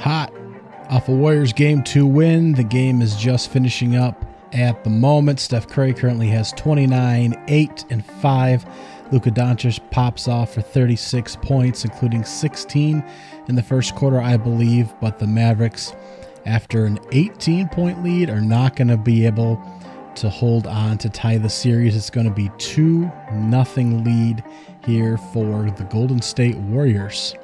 hot off a Warriors Game 2 win. The game is just finishing up at the moment. Steph Curry currently has 29, 8, and 5. Luka Doncic pops off for 36 points, including 16 in the first quarter, I believe. But the Mavericks, after an 18-point lead, are not going to be able to hold on to tie the series. It's going to be 2-0 lead here for the Golden State Warriors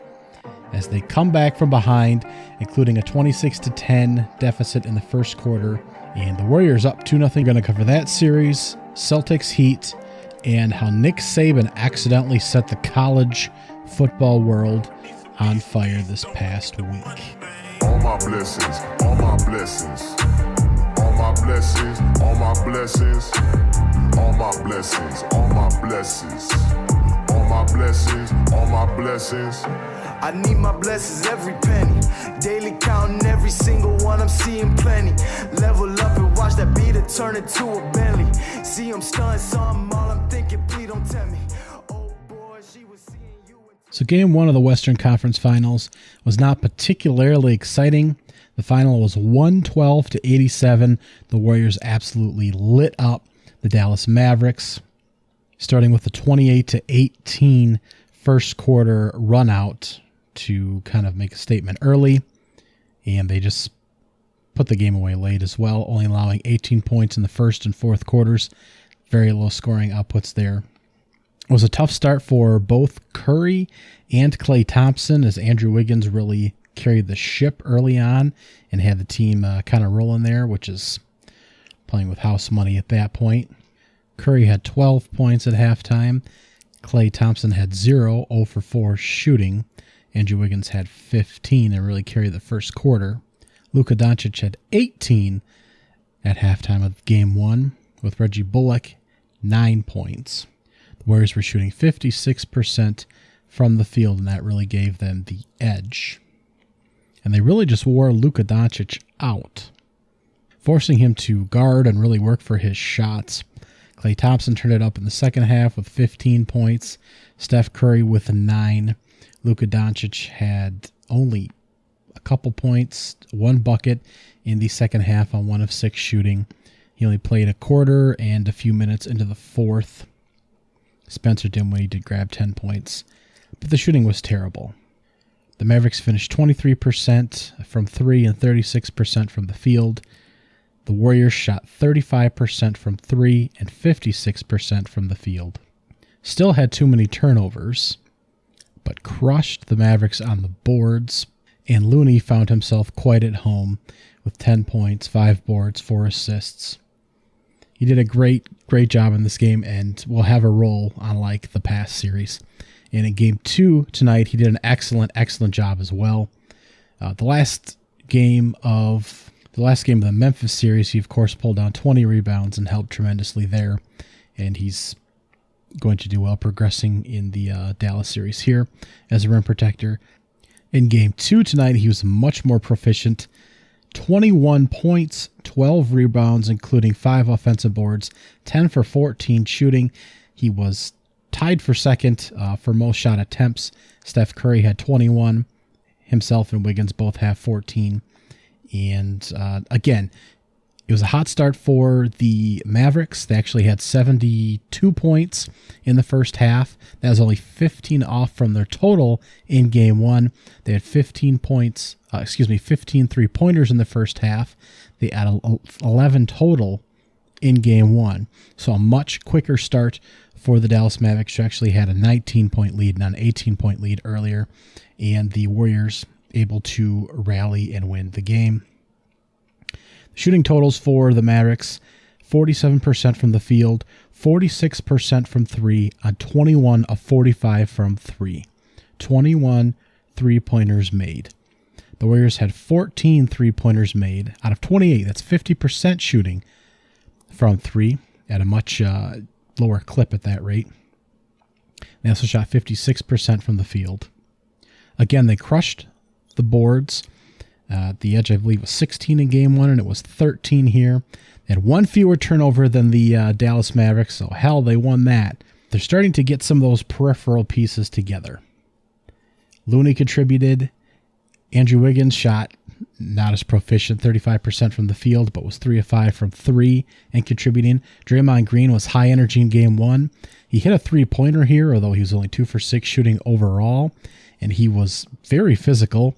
as they come back from behind, including a 26-10 deficit in the first quarter. And the Warriors up 2-0. Going to cover that series, Celtics Heat, and how Nick Saban accidentally set the college football world on fire this past week. All my blessings, all my blessings, all my blessings, all my blessings, all my blessings, all my blessings, all my blessings, all my blessings. I need my blessings every penny, daily counting every single one, I'm seeing plenty. Level up and watch that beat turn into a Bentley. See I'm stunned, so I'm all I'm thinking, please don't tell me. Oh boy, she was seeing you. So game 1 of the Western Conference Finals was not particularly exciting. The final was 112-87. The Warriors absolutely lit up the Dallas Mavericks, starting with the 28-18 first quarter run out to kind of make a statement early, and they just put the game away late as well, only allowing 18 points in the first and fourth quarters. Very low scoring outputs there. It was a tough start for both Curry and Klay Thompson, as Andrew Wiggins really carried the ship early on and had the team kind of rolling there, which is playing with house money at that point. Curry had 12 points at halftime. Klay Thompson had 0 for 4 shooting. Andrew Wiggins had 15 and really carried the first quarter. Luka Doncic had 18 at halftime of game 1, with Reggie Bullock 9 points. The Warriors were shooting 56% from the field, and that really gave them the edge. And they really just wore Luka Doncic out, forcing him to guard and really work for his shots. Klay Thompson turned it up in the second half with 15 points. Steph Curry with 9. Luka Doncic had only a couple points, 1 bucket in the second half on 1 of 6 shooting. He only played a quarter and a few minutes into the fourth. Spencer Dinwiddie did grab 10 points, but the shooting was terrible. The Mavericks finished 23% from 3 and 36% from the field. The Warriors shot 35% from 3 and 56% from the field. Still had too many turnovers, but crushed the Mavericks on the boards, and Looney found himself quite at home with 10 points, 5 boards, 4 assists. He did a great job in this game and will have a role unlike the past series. And in game 2 tonight, he did an excellent job as well. The last game of the Memphis series, he of course pulled down 20 rebounds and helped tremendously there. And he's going to do well progressing in the Dallas series here as a rim protector. In game 2 tonight, he was much more proficient. 21 points, 12 rebounds, including 5 offensive boards, 10 for 14 shooting. He was tied for second for most shot attempts. Steph Curry had 21. Himself and Wiggins both have 14. And again, it was a hot start for the Mavericks. They actually had 72 points in the first half. That was only 15 off from their total in game 1. They had 15 three-pointers in the first half. They had 11 total in game 1. So a much quicker start for the Dallas Mavericks, who actually had a 19-point lead, not an 18-point lead earlier. And the Warriors able to rally and win the game. Shooting totals for the Mavericks: 47% from the field, 46% from 3 on 21 of 45 from 3. 21 three-pointers made. The Warriors had 14 three-pointers made out of 28. That's 50% shooting from 3 at a much lower clip at that rate. They also shot 56% from the field. Again, they crushed the boards. The edge, I believe, was 16 in game 1, and it was 13 here. They had 1 fewer turnover than the Dallas Mavericks, so hell, they won that. They're starting to get some of those peripheral pieces together. Looney contributed. Andrew Wiggins shot not as proficient, 35% from the field, but was 3 of 5 from 3 and contributing. Draymond Green was high energy in game 1. He hit a 3-pointer here, although he was only 2 for 6 shooting overall, and he was very physical.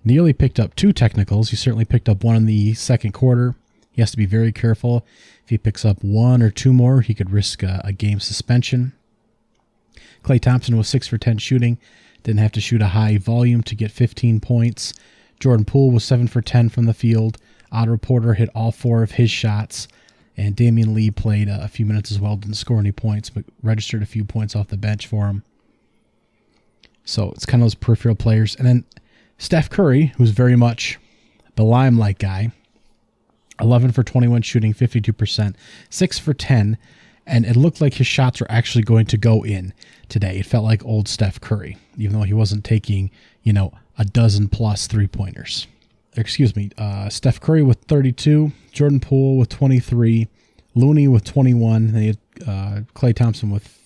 Nearly picked up 2 technicals. He certainly picked up 1 in the second quarter. He has to be very careful. If he picks up 1 or 2 more, he could risk a game suspension. Klay Thompson was 6 for 10 shooting. Didn't have to shoot a high volume to get 15 points. Jordan Poole was 7 for 10 from the field. Otto Porter hit all 4 of his shots. And Damian Lee played a few minutes as well. Didn't score any points, but registered a few points off the bench for him. So it's kind of those peripheral players. And then Steph Curry, who's very much the limelight guy, 11 for 21 shooting, 52%, 6 for 10. And it looked like his shots were actually going to go in today. It felt like old Steph Curry, even though he wasn't taking, a dozen plus 3-pointers. Steph Curry with 32, Jordan Poole with 23, Looney with 21. They had Klay Thompson with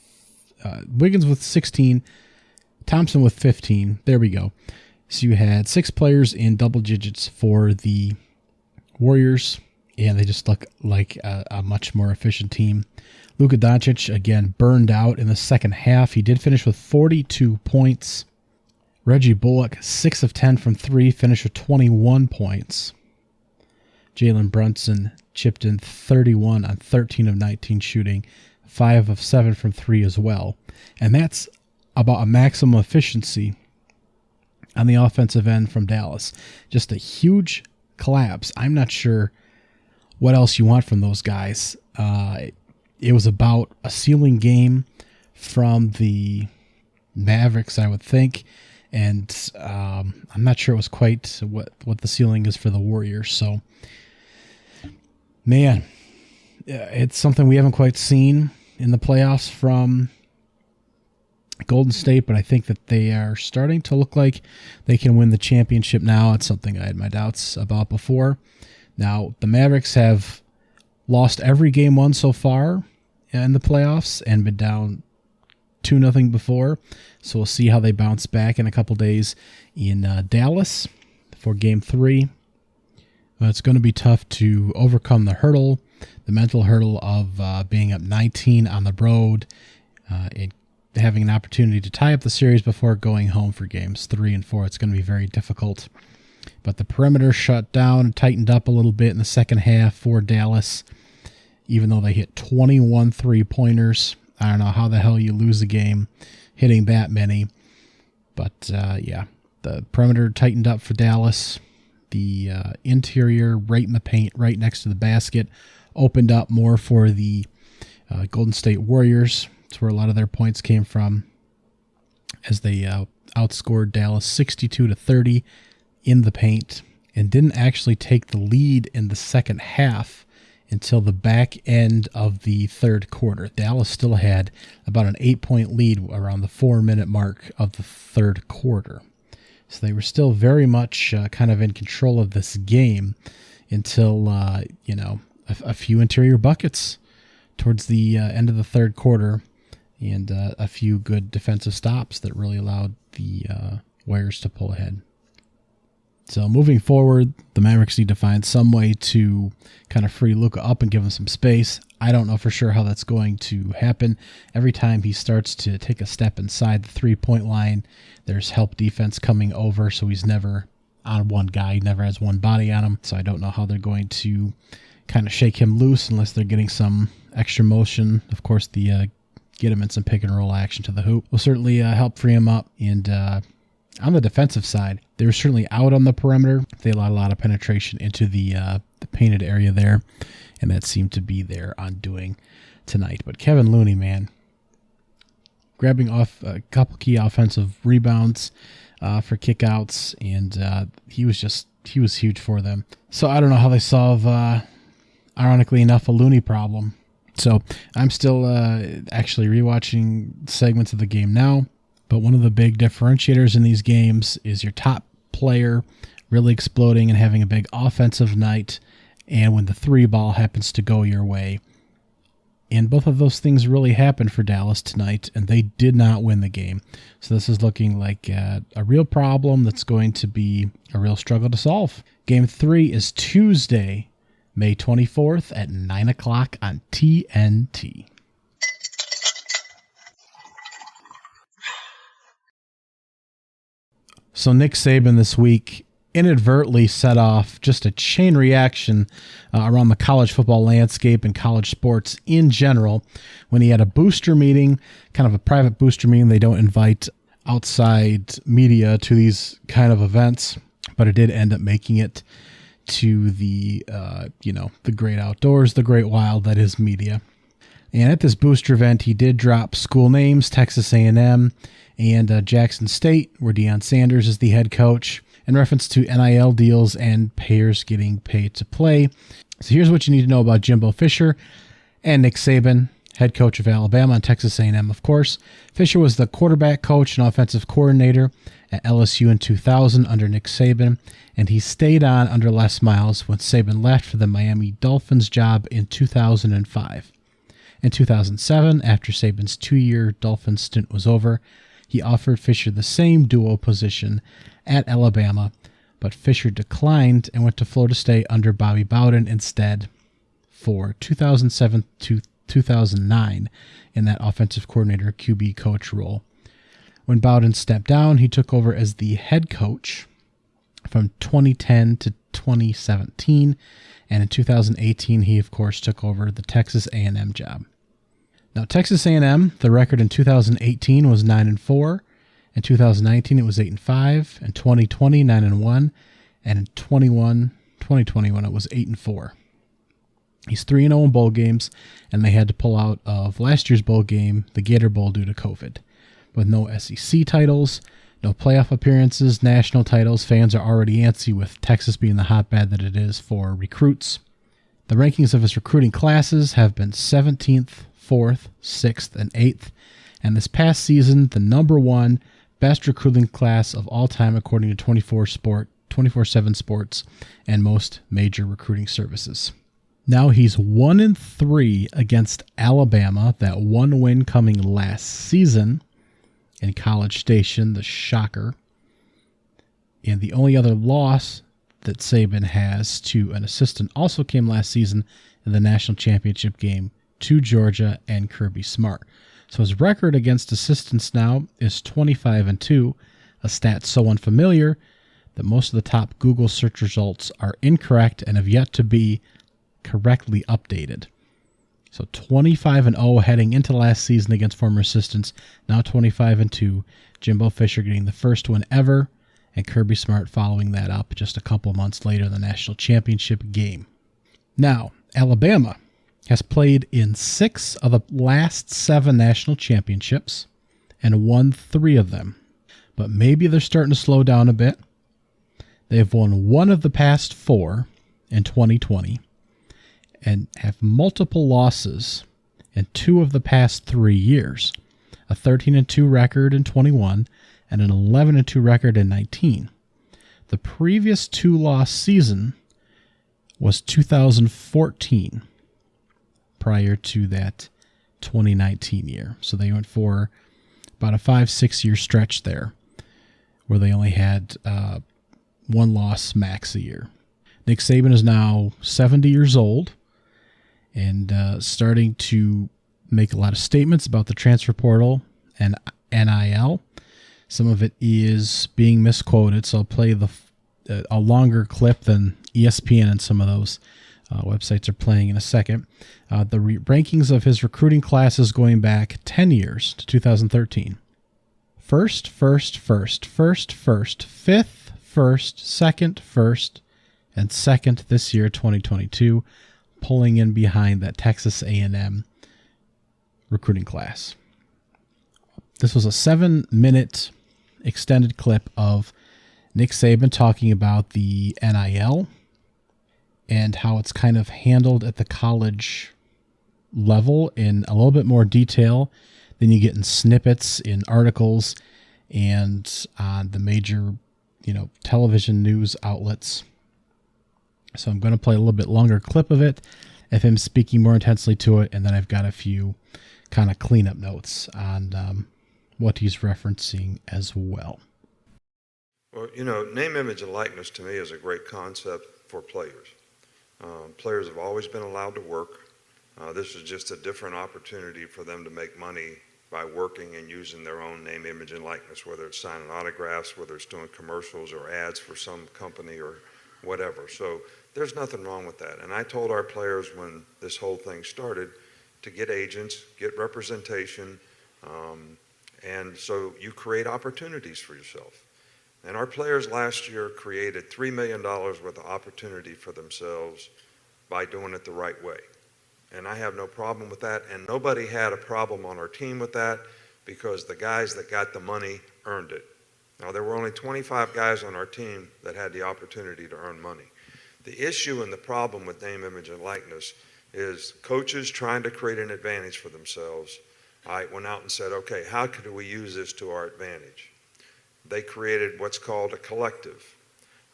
Wiggins with 16, Thompson with 15. There we go. So you had 6 players in double digits for the Warriors, and they just look like a much more efficient team. Luka Doncic, again, burned out in the second half. He did finish with 42 points. Reggie Bullock, 6 of 10 from 3, finished with 21 points. Jalen Brunson chipped in 31 on 13 of 19 shooting, 5 of 7 from 3 as well. And that's about a maximum efficiency on the offensive end from Dallas. Just a huge collapse. I'm not sure what else you want from those guys. It was about a ceiling game from the Mavericks, I would think. And I'm not sure it was quite what the ceiling is for the Warriors. So, man, it's something we haven't quite seen in the playoffs from Golden State, but I think that they are starting to look like they can win the championship now. It's something I had my doubts about before. Now, the Mavericks have lost every game won so far in the playoffs and been down 2-0 before. So we'll see how they bounce back in a couple days in Dallas for Game 3. It's going to be tough to overcome the hurdle, the mental hurdle of being up 19 on the road and having an opportunity to tie up the series before going home for Games 3 and 4. It's going to be very difficult. But the perimeter shut down, tightened up a little bit in the second half for Dallas, even though they hit 21 3-pointers. I don't know how the hell you lose a game hitting that many. But, the perimeter tightened up for Dallas. The interior right in the paint, right next to the basket, opened up more for the Golden State Warriors. That's where a lot of their points came from as they outscored Dallas 62-30 in the paint and didn't actually take the lead in the second half until the back end of the third quarter. Dallas still had about an 8-point lead around the 4-minute mark of the third quarter. So they were still very much kind of in control of this game until, a few interior buckets towards the end of the third quarter and a few good defensive stops that really allowed the Warriors to pull ahead. So moving forward, the Mavericks need to find some way to kind of free Luka up and give him some space. I don't know for sure how that's going to happen. Every time he starts to take a step inside the three-point line, there's help defense coming over, so he's never on one guy. He never has one body on him. So I don't know how they're going to kind of shake him loose unless they're getting some extra motion. Of course, the get him in some pick-and-roll action to the hoop will certainly help free him up. And on the defensive side, they were certainly out on the perimeter. They allowed a lot of penetration into the painted area there, and that seemed to be their undoing tonight. But Kevin Looney, man, grabbing off a couple key offensive rebounds for kickouts, and he was huge for them. So I don't know how they solve, ironically enough, a Looney problem. So I'm still actually rewatching segments of the game now. But one of the big differentiators in these games is your top player really exploding and having a big offensive night, and when the three ball happens to go your way. And both of those things really happened for Dallas tonight, and they did not win the game. So this is looking like a real problem that's going to be a real struggle to solve. Game 3 is Tuesday, May 24th at 9 o'clock on TNT. So Nick Saban this week inadvertently set off just a chain reaction around the college football landscape and college sports in general when he had a booster meeting, kind of a private booster meeting. They don't invite outside media to these kind of events, but it did end up making it to the, the great outdoors, the great wild that is media. And at this booster event, he did drop school names, Texas A&M and Jackson State, where Deion Sanders is the head coach, in reference to NIL deals and players getting paid to play. So here's what you need to know about Jimbo Fisher and Nick Saban, head coach of Alabama and Texas A&M, of course. Fisher was the quarterback coach and offensive coordinator at LSU in 2000 under Nick Saban, and he stayed on under Les Miles when Saban left for the Miami Dolphins job in 2005. In 2007, after Saban's 2-year Dolphins stint was over, he offered Fisher the same duo position at Alabama, but Fisher declined and went to Florida State under Bobby Bowden instead for 2007 to 2009 in that offensive coordinator QB coach role. When Bowden stepped down, he took over as the head coach from 2010 to 2017, and in 2018 he of course took over the Texas A&M job. Now Texas A&M, the record in 2018 was 9-4. In 2019, it was 8-5. In 2020, 9-1. And in 2021, it was 8-4. He's 3-0 in bowl games, and they had to pull out of last year's bowl game, the Gator Bowl, due to COVID. With no SEC titles, no playoff appearances, national titles, fans are already antsy with Texas being the hotbed that it is for recruits. The rankings of his recruiting classes have been 17th, 4th, 6th, and 8th. And this past season, the number one best recruiting class of all time according to 24/7 Sports and most major recruiting services. Now he's 1-3 against Alabama, that one win coming last season in College Station, the shocker. And the only other loss that Saban has to an assistant also came last season in the national championship game to Georgia and Kirby Smart. So his record against assistants now is 25-2, a stat so unfamiliar that most of the top Google search results are incorrect and have yet to be correctly updated. So 25-0 heading into last season against former assistants, now 25-2. Jimbo Fisher getting the first win ever, and Kirby Smart following that up just a couple months later in the national championship game. Now, Alabama has played in 6 of the last 7 national championships and won 3 of them. But maybe they're starting to slow down a bit. They've won 1 of the past 4 in 2020 and have multiple losses in 2 of the past 3 years. A 13-2 record in 21 and an 11-2 record in 19. The previous 2-loss season was 2014. Prior to that 2019 year. So they went for about a 5-6 year stretch there where they only had 1 loss max a year. Nick Saban is now 70 years old and starting to make a lot of statements about the transfer portal and NIL. Some of it is being misquoted, so I'll play a longer clip than ESPN and some of those websites are playing in a second. The rankings of his recruiting classes going back 10 years to 2013. First, 5th, first, second, first, and second this year, 2022, pulling in behind that Texas A&M recruiting class. This was a 7-minute extended clip of Nick Saban talking about the NIL and how it's kind of handled at the college level in a little bit more detail than you get in snippets in articles and on the major, television news outlets. So I'm going to play a little bit longer clip of it, of him speaking more intensely to it, and then I've got a few kind of cleanup notes on what he's referencing as well. Well, name, image, and likeness to me is a great concept for players. Players have always been allowed to work. This is just a different opportunity for them to make money by working and using their own name, image, and likeness, whether it's signing autographs, whether it's doing commercials or ads for some company or whatever. So there's nothing wrong with that. And I told our players when this whole thing started to get agents, get representation, and so you create opportunities for yourself. And our players last year created $3 million worth of opportunity for themselves by doing it the right way. And I have no problem with that, and nobody had a problem on our team with that because the guys that got the money earned it. Now, there were only 25 guys on our team that had the opportunity to earn money. The issue and the problem with name, image, and likeness is coaches trying to create an advantage for themselves. I went out and said, okay, how could we use this to our advantage? They created what's called a collective.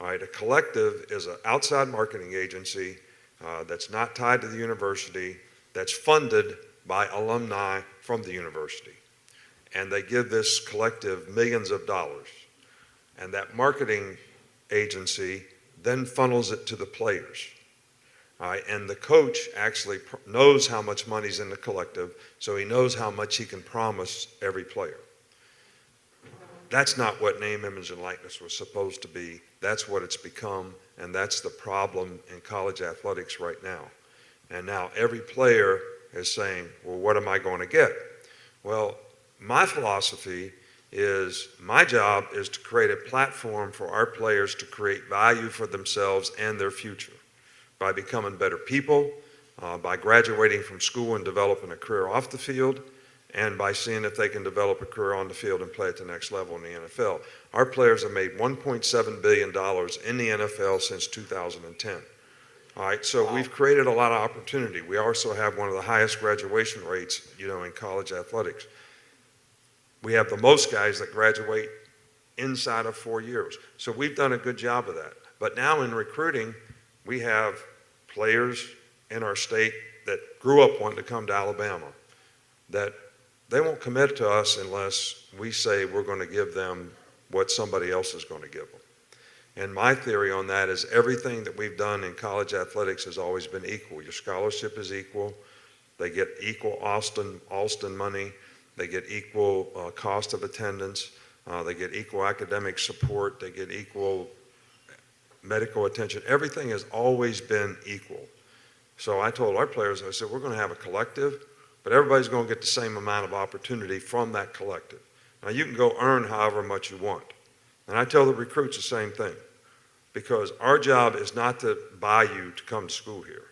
All right, a collective is an outside marketing agency that's not tied to the university, that's funded by alumni from the university. And they give this collective millions of dollars. And that marketing agency then funnels it to the players. All right, and the coach actually knows how much money's in the collective, so he knows how much he can promise every player. That's not what name, image, and likeness was supposed to be. That's what it's become, and that's the problem in college athletics right now. And now every player is saying, well, what am I going to get? Well, my philosophy is my job is to create a platform for our players to create value for themselves and their future by becoming better people, by graduating from school and developing a career off the field, and by seeing if they can develop a career on the field and play at the next level in the NFL. Our players have made $1.7 billion in the NFL since 2010. All right, so we've created a lot of opportunity. We also have one of the highest graduation rates, in college athletics. We have the most guys that graduate inside of 4 years. So we've done a good job of that. But now in recruiting, we have players in our state that grew up wanting to come to Alabama that they won't commit to us unless we say we're going to give them what somebody else is going to give them. And my theory on that is everything that we've done in college athletics has always been equal. Your scholarship is equal. They get equal Alston money. They get equal cost of attendance. They get equal academic support. They get equal medical attention. Everything has always been equal. So I told our players, I said, we're going to have a collective, but everybody's going to get the same amount of opportunity from that collective. Now, you can go earn however much you want. And I tell the recruits the same thing, because our job is not to buy you to come to school here.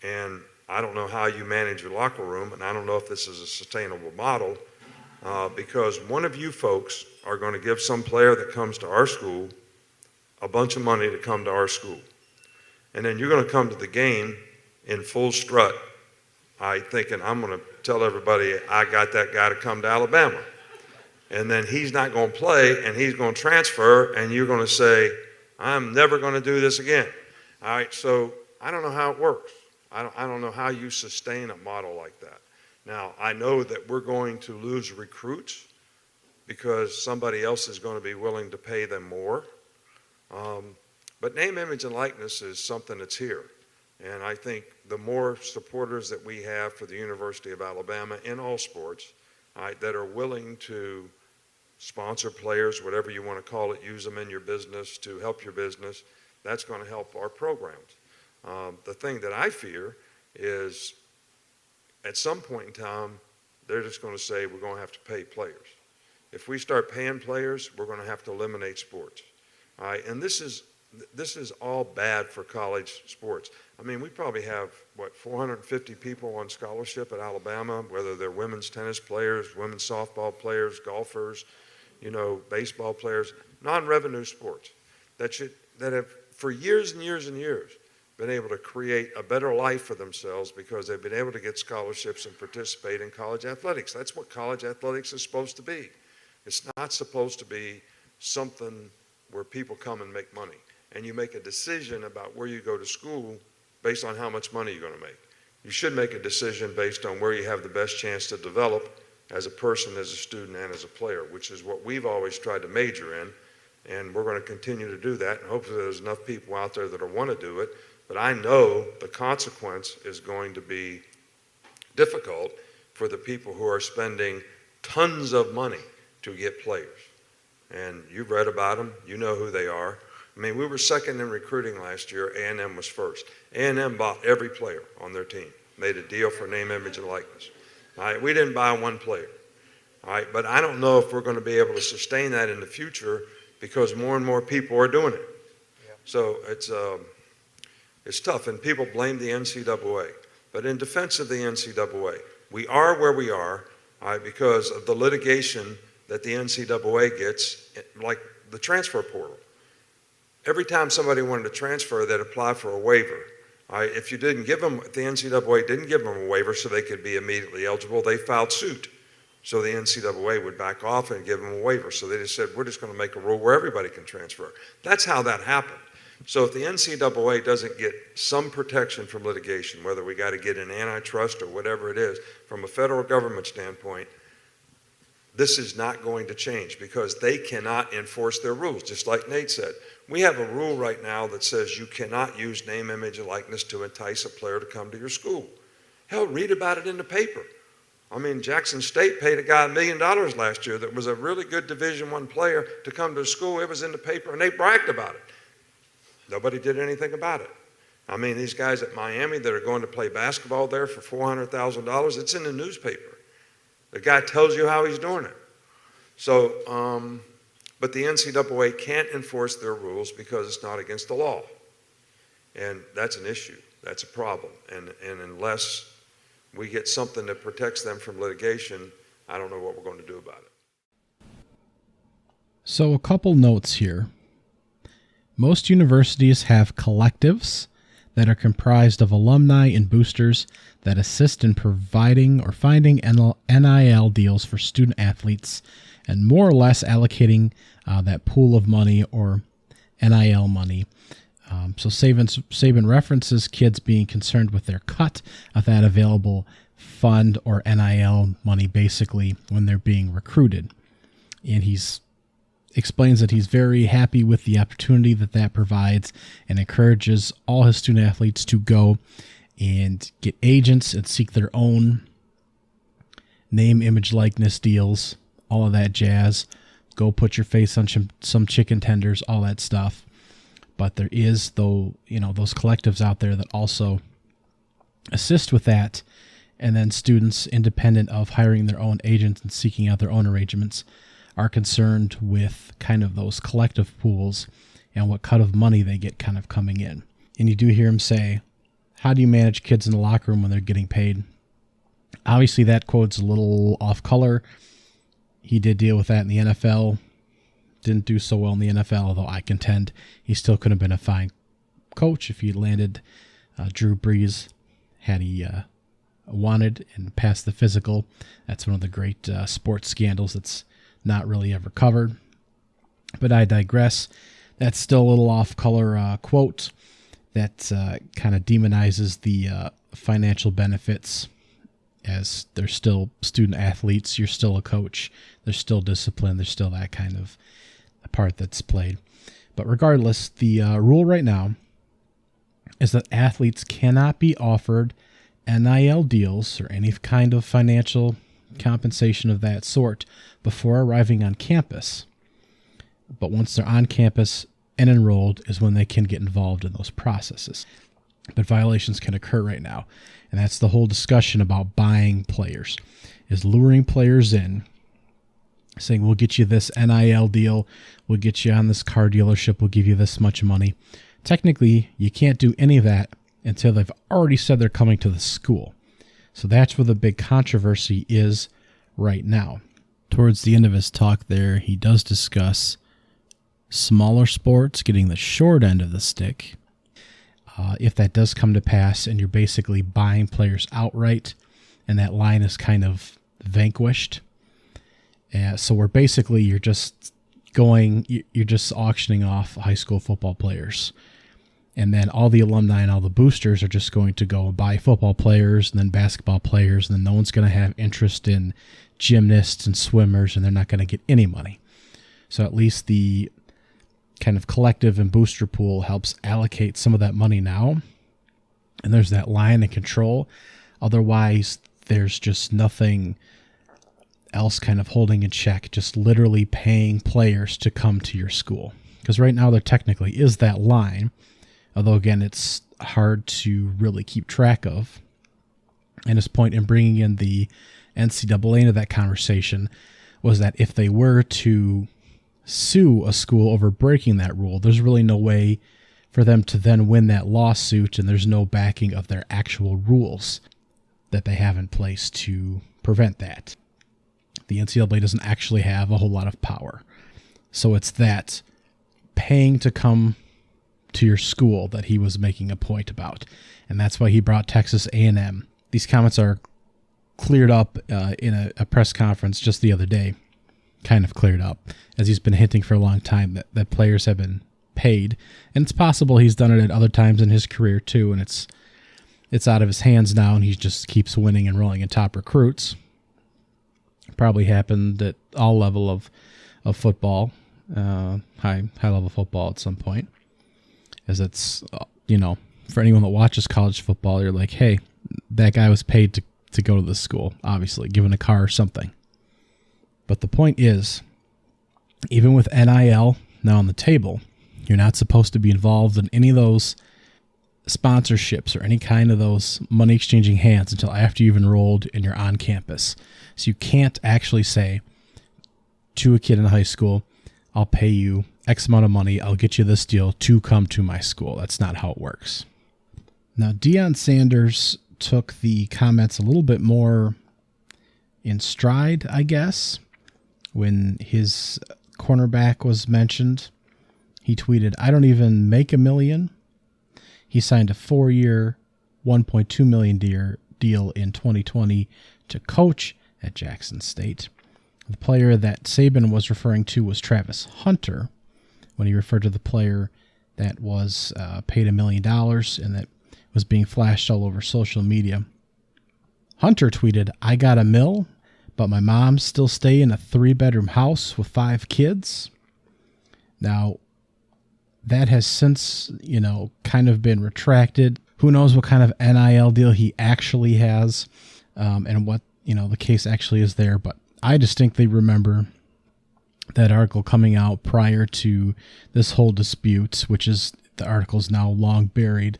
And I don't know how you manage your locker room, and I don't know if this is a sustainable model, because one of you folks are going to give some player that comes to our school a bunch of money to come to our school. And then you're going to come to the game in full strut, thinking, I'm going to tell everybody I got that guy to come to Alabama. And then he's not going to play, and he's going to transfer, and you're going to say, I'm never going to do this again. All right, so I don't know how it works. I don't know how you sustain a model like that. Now, I know that we're going to lose recruits because somebody else is going to be willing to pay them more. But name, image, and likeness is something that's here. And I think the more supporters that we have for the University of Alabama in all sports, that are willing to sponsor players, whatever you want to call it, use them in your business to help your business, that's going to help our programs. The thing that I fear is at some point in time, they're just going to say we're going to have to pay players. If we start paying players, we're going to have to eliminate sports. All right, and this is all bad for college sports. I mean, we probably have, 450 people on scholarship at Alabama, whether they're women's tennis players, women's softball players, golfers, baseball players, non-revenue sports that have for years and years and years been able to create a better life for themselves because they've been able to get scholarships and participate in college athletics. That's what college athletics is supposed to be. It's not supposed to be something where people come and make money. And you make a decision about where you go to school based on how much money you're going to make. You should make a decision based on where you have the best chance to develop as a person, as a student, and as a player, which is what we've always tried to major in, and we're going to continue to do that, and hopefully there's enough people out there that want to do it. But I know the consequence is going to be difficult for the people who are spending tons of money to get players. And you've read about them. You know who they are. I mean, we were second in recruiting last year. A&M was first. A&M bought every player on their team, made a deal for name, image, and likeness. All right, we didn't buy one player. All right, but I don't know if we're going to be able to sustain that in the future because more and more people are doing it. Yeah. So it's tough, and people blame the NCAA. But in defense of the NCAA, we are where we are, all right, because of the litigation that the NCAA gets, like the transfer portal. Every time somebody wanted to transfer, they'd apply for a waiver. All right, if you didn't give them, if the NCAA didn't give them a waiver so they could be immediately eligible, they filed suit. So the NCAA would back off and give them a waiver. So they just said, we're just going to make a rule where everybody can transfer. That's how that happened. So if the NCAA doesn't get some protection from litigation, whether we got to get an antitrust or whatever it is, from a federal government standpoint, this is not going to change because they cannot enforce their rules, just like Nate said. We have a rule right now that says you cannot use name, image, and likeness to entice a player to come to your school. Hell, read about it in the paper. I mean, Jackson State paid a guy $1 million last year that was a really good Division I player to come to school. It was in the paper, and they bragged about it. Nobody did anything about it. I mean, these guys at Miami that are going to play basketball there for $400,000, it's in the newspaper. The guy tells you how he's doing it. So, but the NCAA can't enforce their rules because it's not against the law. And that's an issue. That's a problem. And unless we get something that protects them from litigation, I don't know what we're going to do about it. So a couple notes here. Most universities have collectives that are comprised of alumni and boosters that assist in providing or finding NIL deals for student athletes and more or less allocating that pool of money or NIL money. So Saban references kids being concerned with their cut of that available fund or NIL money basically when they're being recruited. And he's explains that he's very happy with the opportunity that provides and encourages all his student athletes to go and get agents and seek their own name, image, likeness deals, all of that jazz. Go put your face on some chicken tenders, all that stuff. But there is, those collectives out there that also assist with that, and then students, independent of hiring their own agents and seeking out their own arrangements, are concerned with kind of those collective pools and what cut of money they get kind of coming in. And you do hear him say, how do you manage kids in the locker room when they're getting paid? Obviously, that quote's a little off color. He did deal with that in the NFL. Didn't do so well in the NFL, although I contend he still could have been a fine coach if he landed Drew Brees had he wanted and passed the physical. That's one of the great sports scandals that's not really ever covered. But I digress. That's still a little off-color quote that kind of demonizes the financial benefits, as they're still student athletes. You're still a coach. There's still discipline. There's still that kind of part that's played. But regardless, the rule right now is that athletes cannot be offered NIL deals or any kind of financial compensation of that sort before arriving on campus. But once they're on campus and enrolled is when they can get involved in those processes. But violations can occur right now. And that's the whole discussion about buying players, is luring players in, saying, we'll get you this NIL deal, we'll get you on this car dealership, we'll give you this much money. Technically, you can't do any of that until they've already said they're coming to the school. So that's where the big controversy is right now. Towards the end of his talk there, he does discuss smaller sports getting the short end of the stick. If that does come to pass and you're basically buying players outright and that line is kind of vanquished. So we're basically, you're just auctioning off high school football players. And then all the alumni and all the boosters are just going to go and buy football players and then basketball players, and then no one's going to have interest in gymnasts and swimmers, and they're not going to get any money. So at least the kind of collective and booster pool helps allocate some of that money now. And there's that line and control. Otherwise, there's just nothing else kind of holding in check, just literally paying players to come to your school. Because right now there technically is that line, although again, it's hard to really keep track of. And his point in bringing in the NCAA into that conversation was that if they were to sue a school over breaking that rule, there's really no way for them to then win that lawsuit, and there's no backing of their actual rules that they have in place to prevent that. The NCAA doesn't actually have a whole lot of power. So it's that paying to come to your school that he was making a point about, and that's why he brought Texas A&M. These comments are cleared up in a press conference just the other day, kind of cleared up, as he's been hinting for a long time that players have been paid, and it's possible he's done it at other times in his career too, and it's out of his hands now, and he just keeps winning and rolling in top recruits. Probably happened at all level of football, high level football at some point, as it's for anyone that watches college football, you're like, hey, that guy was paid to go to this school, obviously given a car or something. But the point is, even with NIL now on the table, you're not supposed to be involved in any of those sponsorships or any kind of those money exchanging hands until after you've enrolled and you're on campus. So you can't actually say to a kid in high school, I'll pay you X amount of money, I'll get you this deal to come to my school. That's not how it works. Now, Deion Sanders took the comments a little bit more in stride, I guess. When his cornerback was mentioned, he tweeted, I don't even make $1 million. He signed a 4-year, $1.2 million deal in 2020 to coach at Jackson State. The player that Saban was referring to was Travis Hunter, when he referred to the player that was paid $1 million and that was being flashed all over social media. Hunter tweeted, I got $1 million, but my mom still stay in a 3-bedroom house with 5 kids. Now, that has since, kind of been retracted. Who knows what kind of NIL deal he actually has, and what, the case actually is there. But I distinctly remember that article coming out prior to this whole dispute, which is, the article's now long buried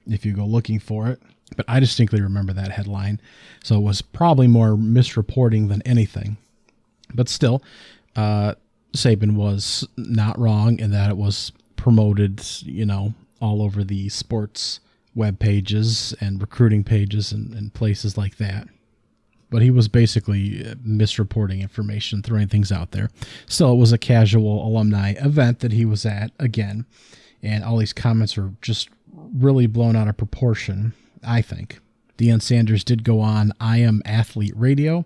if you go looking for it. But I distinctly remember that headline. So it was probably more misreporting than anything. But still, Saban was not wrong in that it was promoted, all over the sports web pages and recruiting pages and places like that. But he was basically misreporting information, throwing things out there. Still, it was a casual alumni event that he was at again. And all these comments are just really blown out of proportion, I think. Deion Sanders did go on I Am Athlete Radio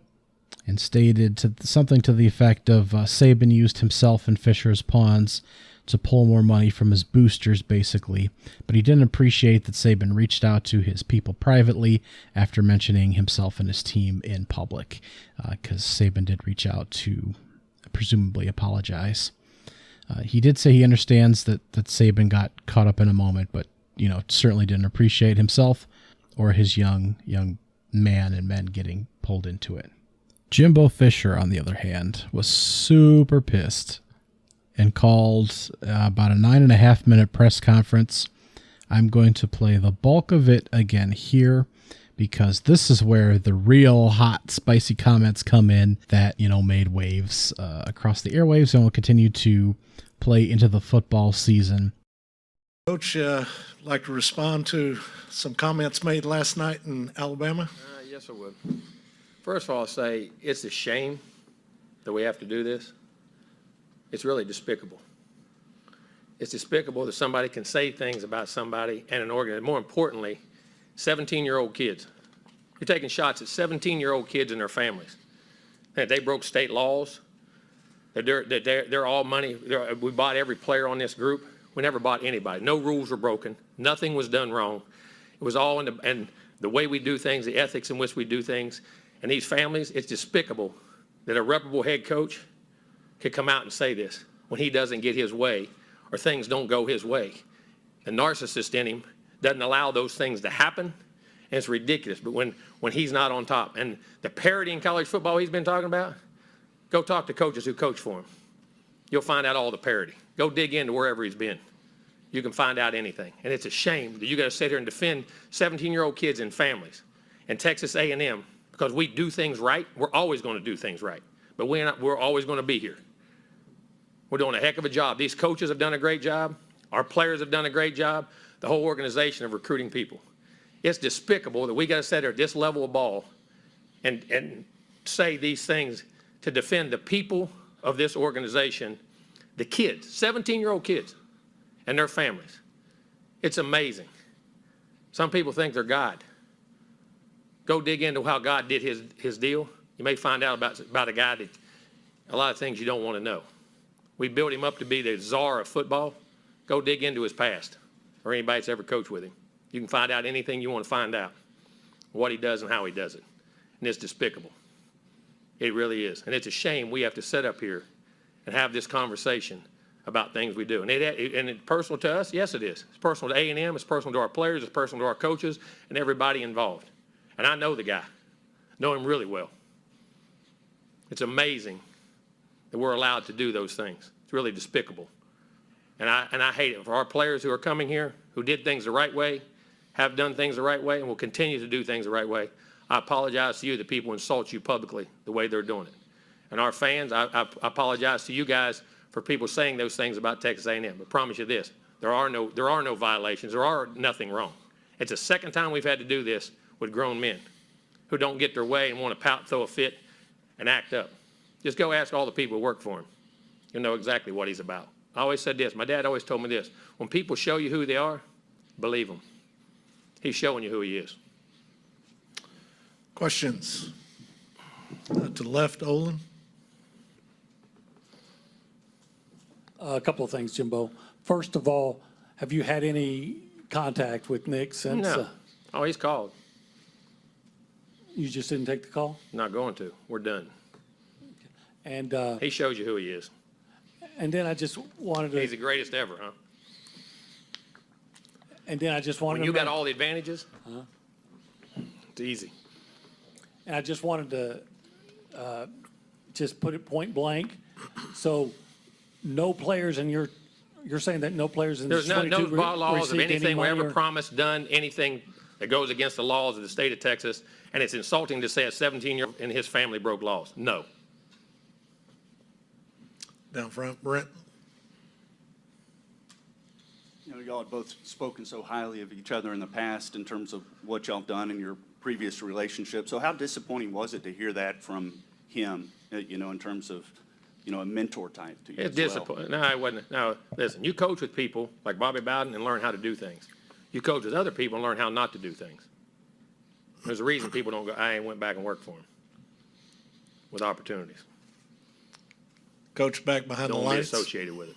and stated something to the effect of Saban used himself and Fisher as pawns to pull more money from his boosters, basically. But he didn't appreciate that Saban reached out to his people privately after mentioning himself and his team in public, because Saban did reach out to presumably apologize. He did say he understands that Saban got caught up in a moment, but certainly didn't appreciate himself or his young man and men getting pulled into it. Jimbo Fisher, on the other hand, was super pissed and called about a 9.5-minute press conference. I'm going to play the bulk of it again here because this is where the real hot, spicy comments come in that, made waves across the airwaves and will continue to play into the football season. Coach, like to respond to some comments made last night in Alabama? Yes, I would. First of all, I'll say it's a shame that we have to do this. It's really despicable. It's despicable that somebody can say things about somebody and an organization. More importantly, 17-year-old kids. You're taking shots at 17-year-old kids and their families. That they broke state laws. That they're all money. We bought every player on this group. We never bought anybody. No rules were broken. Nothing was done wrong. It was all and the way we do things, the ethics in which we do things. And these families, it's despicable that a reputable head coach could come out and say this when he doesn't get his way or things don't go his way. The narcissist in him doesn't allow those things to happen, and it's ridiculous. But when he's not on top, and the parity in college football he's been talking about, go talk to coaches who coach for him. You'll find out all the parity. Go dig into wherever he's been. You can find out anything. And it's a shame that you got to sit here and defend 17-year-old kids and families in Texas A&M because we do things right. We're always going to do things right. But we're always going to be here. We're doing a heck of a job. These coaches have done a great job. Our players have done a great job. The whole organization of recruiting people. It's despicable that we got to sit there at this level of ball and say these things to defend the people of this organization, the kids, 17-year-old kids, and their families. It's amazing. Some people think they're God. Go dig into how God did his deal. You may find out about a guy that a lot of things you don't want to know. We built him up to be the czar of football. Go dig into his past or anybody that's ever coached with him. You can find out anything you want to find out, what he does and how he does it. And it's despicable. It really is. And it's a shame we have to sit up here and have this conversation about things we do. And it's personal to us? Yes, it is. It's personal to A&M. It's personal to our players. It's personal to our coaches and everybody involved. And I know the guy. Know him really well. It's amazing that we're allowed to do those things. It's really despicable. And I hate it for our players who are coming here, who did things the right way, have done things the right way, and will continue to do things the right way. I apologize to you that people insult you publicly the way they're doing it. And our fans, I apologize to you guys for people saying those things about Texas A&M. But I promise you this, there are no violations. There are nothing wrong. It's the second time we've had to do this with grown men who don't get their way and want to pout, throw a fit, and act up. Just go ask all the people who work for him. You'll know exactly what he's about. I always said this. My dad always told me this. When people show you who they are, believe them. He's showing you who he is. Questions? To the left, Olin. A couple of things, Jimbo. First of all, have you had any contact with Nick since? No. Oh, he's called. You just didn't take the call? Not going to. We're done. And He shows you who he is. and then I just wanted He's the to, greatest ever, huh? and then I just wanted When you to, got all the advantages, it's easy. and I just wanted to just put it point blank. So no players in you're saying that no players in There's this no 22 laws of received any anything we money ever or- promised, done, anything that goes against the laws of the state of Texas, and it's insulting to say a 17-year-old and his family broke laws. No. Down front, Brent. You know, y'all had both spoken so highly of each other in the past in terms of what y'all have done in your previous relationship. So how disappointing was it to hear that from him, you know, in terms of, you know, a mentor type to you It's as well? disappointing. No, it wasn't. No, listen, you coach with people like Bobby Bowden and learn how to do things. You coach with other people and learn how not to do things. There's a reason people don't go, I ain't went back and worked for him with opportunities. Coach back behind the Don't be lights. associated with it.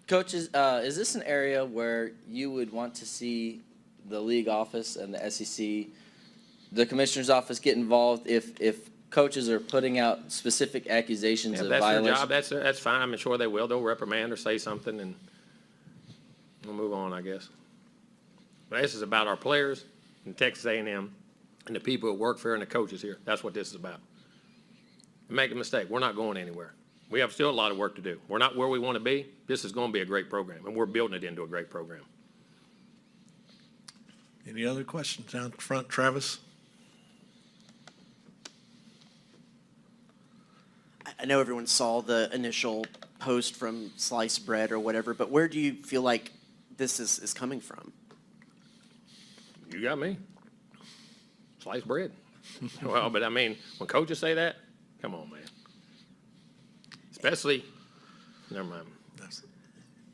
Coach, is this an area where you would want to see the league office and the SEC, the commissioner's office get involved if coaches are putting out specific accusations If of that's their violation? job, that's fine. I'm sure they will. They'll reprimand or say something, and we'll move on, I guess. But this is about our players and Texas A&M and the people who work for and the coaches here. That's what this is about. And make a mistake, we're not going anywhere. We have still a lot of work to do. We're not where we want to be. This is going to be a great program, and we're building it into a great program. Any other questions down front, Travis? I know everyone saw the initial post from Sliced Bread or whatever, but where do you feel like this is coming from? You got me. Sliced bread. Well, but I mean, when coaches say that, come on, man. Especially, never mind.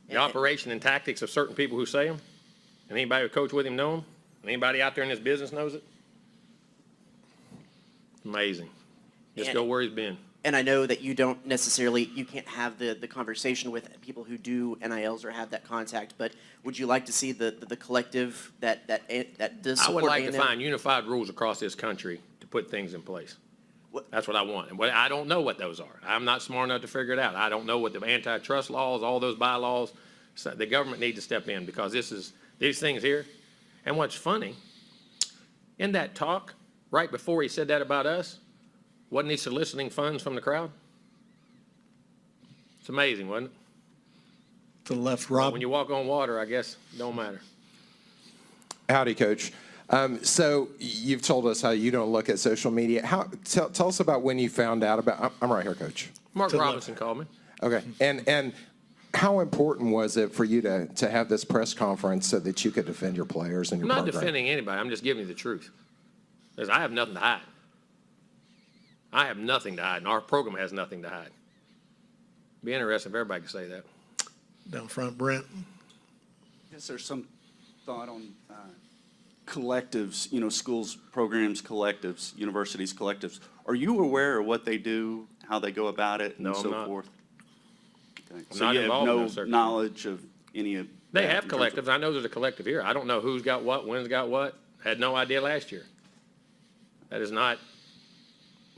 The operation and tactics of certain people who say them, and anybody who coached with him know them, and anybody out there in this business knows it. Amazing. Just And- go where he's been. and I know that you don't necessarily, you can't have the conversation with people who do NILs or have that contact, but would you like to see the collective that does I support would like to A&M? find unified rules across this country to put things in place. What- That's what I want. And I don't know what those are. I'm not smart enough to figure it out. I don't know what the antitrust laws, all those bylaws, so the government needs to step in because these things here. And what's funny, in that talk, right before he said that about us, wasn't he soliciting funds from the crowd? It's amazing, wasn't it? To the left, Rob. When you walk on water, I guess it don't matter. Howdy, Coach. So you've told us how you don't look at social media. Tell us about when you found out about. I'm right here, Coach. Mark Robinson called me. Okay, and how important was it for you to have this press conference so that you could defend your players and I'm your not program? defending anybody. I'm just giving you the truth. Because I have nothing to hide. I have nothing to hide, and our program has nothing to hide. Be interesting if everybody could say that. Down front, Brent. I guess there's some thought on collectives, schools, programs, collectives, universities, collectives. Are you aware of what they do, how they go about it, and No, I'm so not. forth? Okay. I'm So not you have involved in no those circles. knowledge of any of They that have in terms of- collectives. I know there's a collective here. I don't know who's got what, when's got what. Had no idea last year. That is not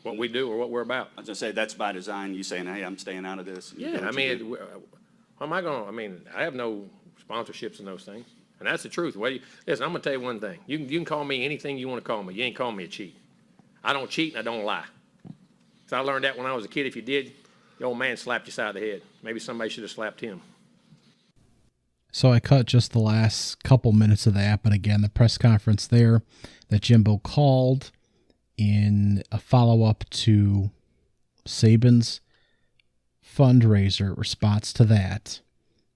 what we do or what we're about. I was going to say, that's by design, you saying, hey, I'm staying out of this. and you do Yeah, I what you do. mean, how am I going to, I have no sponsorships in those things. And that's the truth. Listen, I'm going to tell you one thing. You can call me anything you want to call me. You ain't calling me a cheat. I don't cheat and I don't lie. So I learned that when I was a kid. If you did, the old man slapped you side of the head. Maybe somebody should have slapped him. So I cut just the last couple minutes of that, but again, the press conference there that Jimbo called in a follow-up to Saban's fundraiser response to that.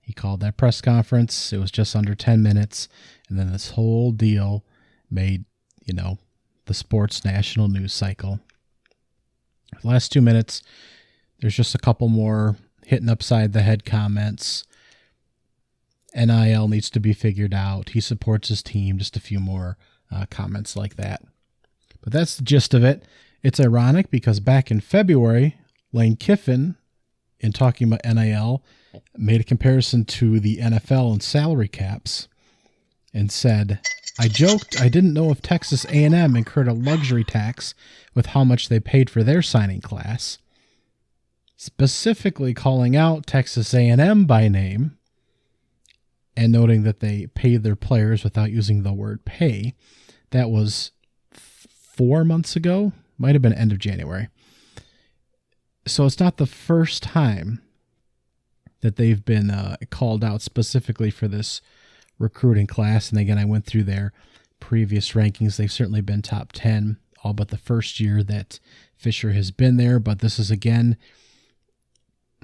He called that press conference. It was just under 10 minutes, and then this whole deal made, the sports national news cycle. The last 2 minutes, there's just a couple more hitting upside the head comments. NIL needs to be figured out. He supports his team. Just a few more comments like that. But that's the gist of it. It's ironic because back in February, Lane Kiffin, in talking about NIL, made a comparison to the NFL and salary caps and said, I joked I didn't know if Texas A&M incurred a luxury tax with how much they paid for their signing class, specifically calling out Texas A&M by name and noting that they paid their players without using the word pay. That was 4 months ago, might have been end of January. So it's not the first time that they've been called out specifically for this recruiting class. And again, I went through their previous rankings. They've certainly been top 10, all but the first year that Fisher has been there. But this is, again,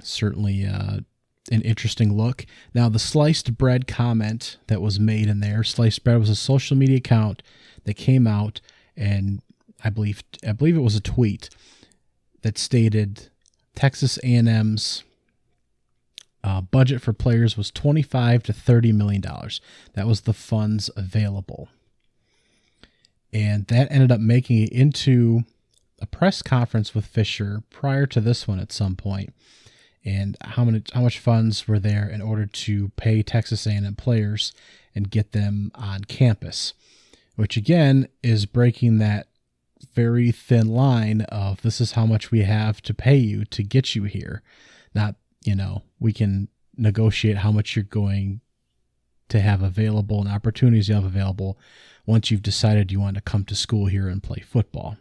certainly an interesting look. Now, the sliced bread comment that was made in there, sliced bread was a social media account that came out, and I believe it was a tweet that stated Texas A&M's budget for players was $25 to $30 million. That was the funds available. And that ended up making it into a press conference with Fisher prior to this one at some point. And how much funds were there in order to pay Texas A&M players and get them on campus, which again is breaking that very thin line of this is how much we have to pay you to get you here. Not, we can negotiate how much you're going to have available and opportunities you have available once you've decided you want to come to school here and play football.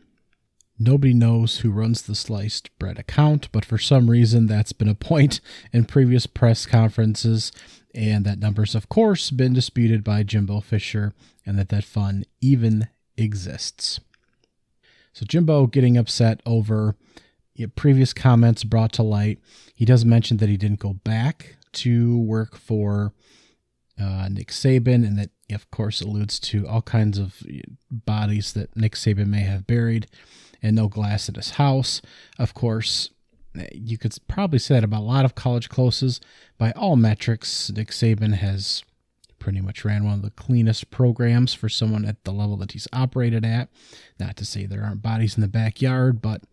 Nobody knows who runs the sliced bread account, but for some reason that's been a point in previous press conferences, and that number's of course been disputed by Jimbo Fisher, and that fund even exists. So Jimbo getting upset over previous comments brought to light. He does mention that he didn't go back to work for Nick Saban, and that, of course, alludes to all kinds of bodies that Nick Saban may have buried, and no glass in his house. Of course, you could probably say that about a lot of college closes. By all metrics, Nick Saban has pretty much ran one of the cleanest programs for someone at the level that he's operated at. Not to say there aren't bodies in the backyard, but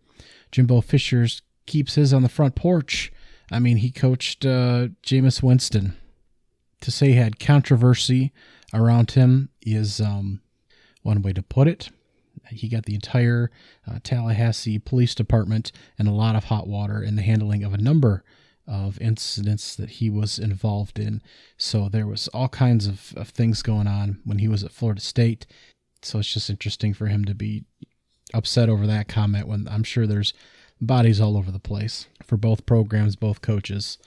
Jimbo Fisher's keeps his on the front porch. I mean, he coached Jameis Winston. To say he had controversy around him is one way to put it. He got the entire Tallahassee Police Department in a lot of hot water in the handling of a number of incidents that he was involved in. So there was all kinds of things going on when he was at Florida State. So it's just interesting for him to be upset over that comment when I'm sure there's bodies all over the place for both programs, both coaches,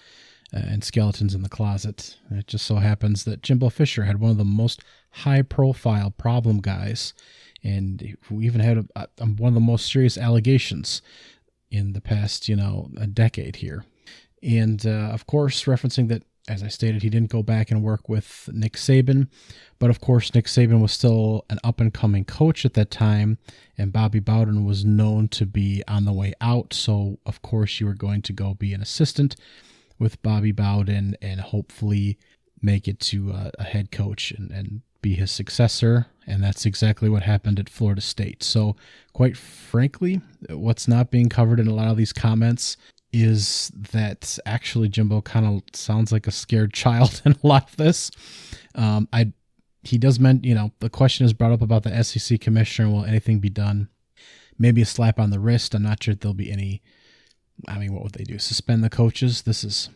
and skeletons in the closet. And it just so happens that Jimbo Fisher had one of the most high-profile problem guys, and who even had one of the most serious allegations in the past, a decade here. And, of course, referencing that, as I stated, he didn't go back and work with Nick Saban, but, of course, Nick Saban was still an up-and-coming coach at that time, and Bobby Bowden was known to be on the way out, so, of course, you were going to go be an assistant with Bobby Bowden and hopefully make it to a head coach and be his successor, and that's exactly what happened at Florida State. So, quite frankly, what's not being covered in a lot of these comments is that actually Jimbo kind of sounds like a scared child in a lot of this. He does the question is brought up about the SEC commissioner. Will anything be done? Maybe a slap on the wrist. I'm not sure if there'll be any. I mean, what would they do? Suspend the coaches? This is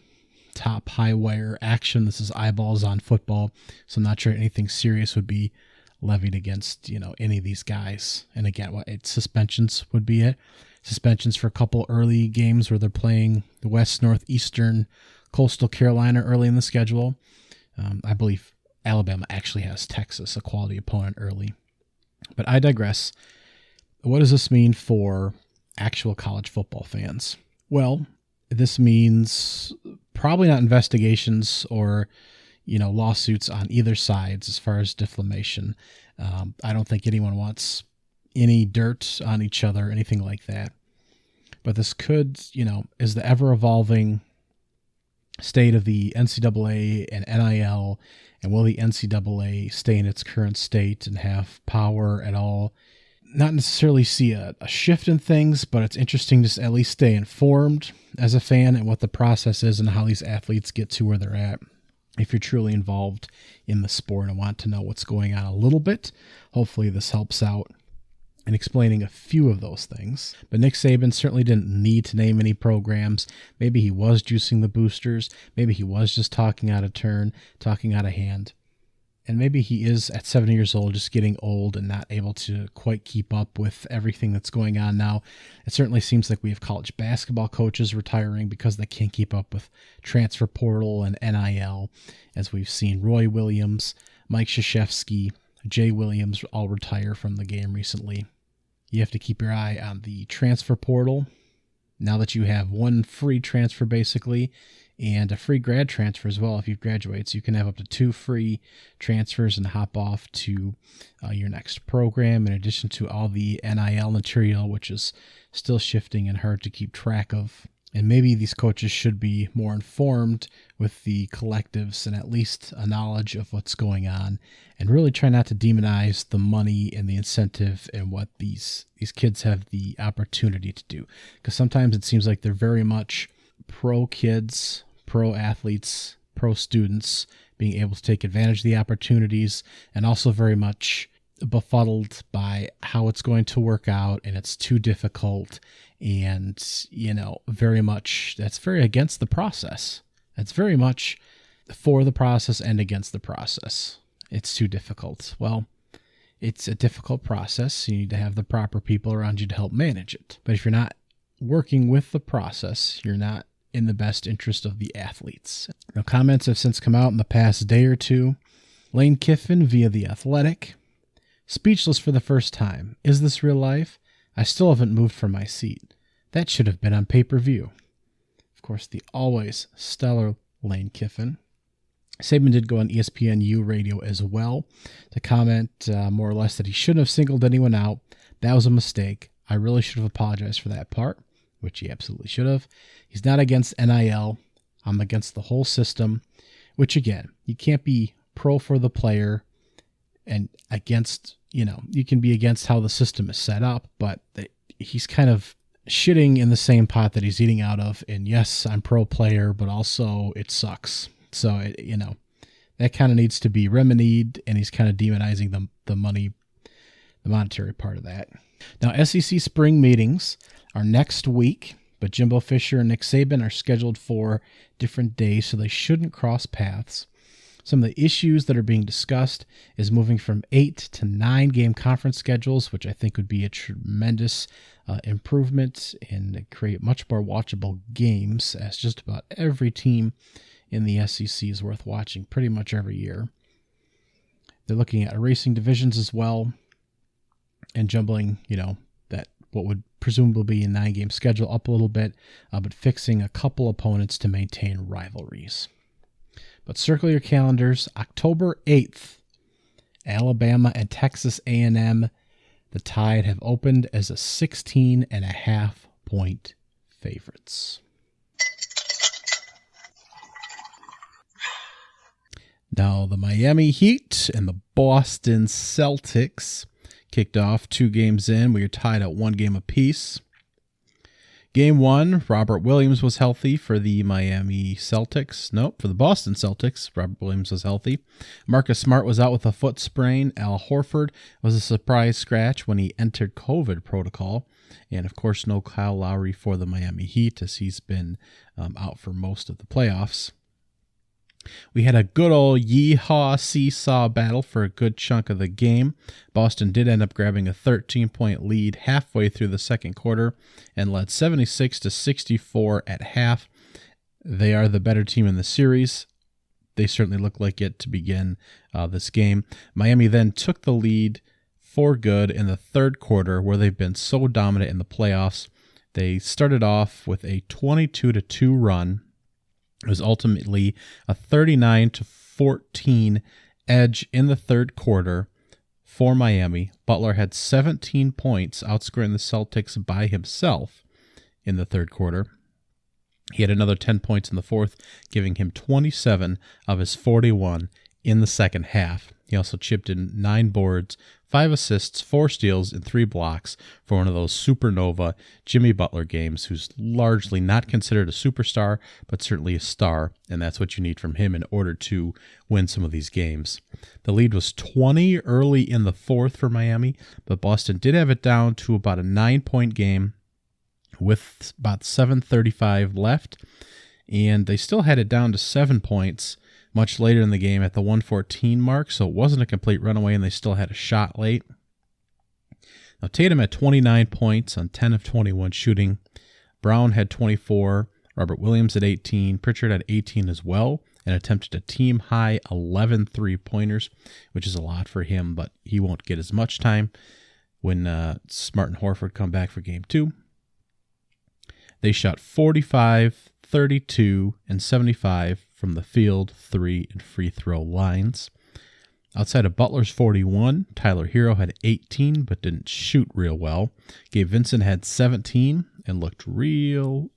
top high wire action. This is eyeballs on football. So I'm not sure anything serious would be levied against, any of these guys. And again, suspensions would be it. Suspensions for a couple early games where they're playing the West, Northeastern, Coastal Carolina early in the schedule. I believe Alabama actually has Texas, a quality opponent, early. But I digress. What does this mean for actual college football fans? Well, this means probably not investigations or, lawsuits on either sides as far as defamation. I don't think anyone wants any dirt on each other, anything like that. But this could, is the ever-evolving state of the NCAA and NIL, and will the NCAA stay in its current state and have power at all? Not necessarily see a shift in things, but it's interesting to at least stay informed as a fan and what the process is and how these athletes get to where they're at. If you're truly involved in the sport and want to know what's going on a little bit, hopefully this helps out in explaining a few of those things. But Nick Saban certainly didn't need to name any programs. Maybe he was juicing the boosters. Maybe he was just talking out of turn, talking out of hand. And maybe he is, at 70 years old, just getting old and not able to quite keep up with everything that's going on now. It certainly seems like we have college basketball coaches retiring because they can't keep up with transfer portal and NIL, as we've seen Roy Williams, Mike Krzyzewski, Jay Williams all retire from the game recently. You have to keep your eye on the transfer portal. Now that you have one free transfer, basically, and a free grad transfer as well if you graduate. So you can have up to 2 free transfers and hop off to your next program, in addition to all the NIL material, which is still shifting and hard to keep track of. And maybe these coaches should be more informed with the collectives and at least a knowledge of what's going on, and really try not to demonize the money and the incentive and what these kids have the opportunity to do. Because sometimes it seems like they're very much pro kids, pro athletes, pro students being able to take advantage of the opportunities, and also very much befuddled by how it's going to work out, and it's too difficult, and very much that's very against the process. That's very much for the process and against the process. It's too difficult. Well, it's a difficult process. You need to have the proper people around you to help manage it. But if you're not working with the process, you're not in the best interest of the athletes. Now, comments have since come out in the past day or two. Lane Kiffin via The Athletic. Speechless for the first time. Is this real life? I still haven't moved from my seat. That should have been on pay-per-view. Of course, the always stellar Lane Kiffin. Saban did go on ESPNU radio as well to comment more or less that he shouldn't have singled anyone out. That was a mistake. I really should have apologized for that part, which he absolutely should have. He's not against NIL. I'm against the whole system, which again, you can't be pro for the player and against, you can be against how the system is set up, but he's kind of shitting in the same pot that he's eating out of. And yes, I'm pro player, but also it sucks. So, that kind of needs to be remedied, and he's kind of demonizing the monetary part of that. Now, SEC spring meetings are next week, but Jimbo Fisher and Nick Saban are scheduled for different days, so they shouldn't cross paths. Some of the issues that are being discussed is moving from 8 to 9 game conference schedules, which I think would be a tremendous improvement and create much more watchable games, as just about every team in the SEC is worth watching pretty much every year. They're looking at erasing divisions as well and jumbling, that what would presumably be a 9-game schedule up a little bit, but fixing a couple opponents to maintain rivalries. But circle your calendars, October 8th, Alabama and Texas A&M. The Tide have opened as a 16.5-point favorites. Now, the Miami Heat and the Boston Celtics kicked off 2 games in. We are tied at 1 game apiece. Game 1, Robert Williams was healthy for the Miami Celtics. Nope, for the Boston Celtics, Robert Williams was healthy. Marcus Smart was out with a foot sprain. Al Horford was a surprise scratch when he entered COVID protocol. And, of course, no Kyle Lowry for the Miami Heat, as he's been out for most of the playoffs. We had a good old yeehaw seesaw battle for a good chunk of the game. Boston did end up grabbing a 13-point lead halfway through the second quarter and led 76-64 at half. They are the better team in the series. They certainly look like it to begin this game. Miami then took the lead for good in the third quarter, where they've been so dominant in the playoffs. They started off with a 22-2 run. It was ultimately a 39-14 edge in the third quarter for Miami. Butler had 17 points, outscoring the Celtics by himself in the third quarter. He had another 10 points in the fourth, giving him 27 of his 41 in the second half. He also chipped in 9 boards, 5 assists, 4 steals, and 3 blocks for one of those supernova Jimmy Butler games, who's largely not considered a superstar, but certainly a star, and that's what you need from him in order to win some of these games. The lead was 20 early in the fourth for Miami, but Boston did have it down to about a 9-point game with about 7:35 left, and they still had it down to 7 points much later in the game at the 1:14 mark, so it wasn't a complete runaway, and they still had a shot late. Now, Tatum had 29 points on 10 of 21 shooting. Brown had 24. Robert Williams had 18. Pritchard had 18 as well, and attempted a team-high 11 three-pointers, which is a lot for him, but he won't get as much time when Smart and Horford come back for Game 2. They shot 45, 32, and 75 from the field, 3, and free throw lines. Outside of Butler's 41, Tyler Hero had 18 but didn't shoot real well. Gabe Vincent had 17 and looked real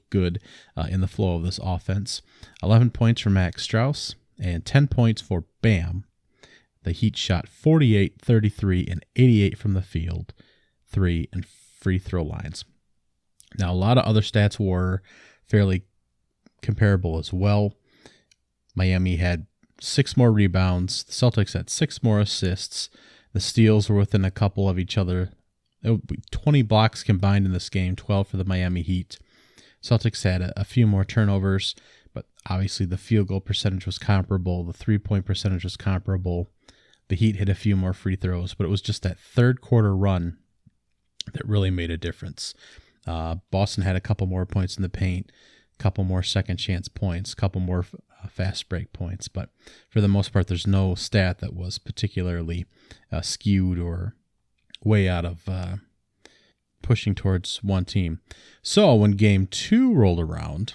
good in the flow of this offense. 11 points for Max Strus and 10 points for Bam. The Heat shot 48, 33, and 88 from the field, 3, and free throw lines. Now, a lot of other stats were fairly comparable as well. Miami had 6 more rebounds. The Celtics had 6 more assists. The steals were within a couple of each other. There would be 20 blocks combined in this game, 12 for the Miami Heat. Celtics had a few more turnovers, but obviously the field goal percentage was comparable. The three-point percentage was comparable. The Heat hit a few more free throws, but it was just that third quarter run that really made a difference. Boston had a couple more points in the paint, a couple more second chance points, a couple more fast break points, but for the most part, there's no stat that was particularly skewed or way out of pushing towards one team. So when Game 2 rolled around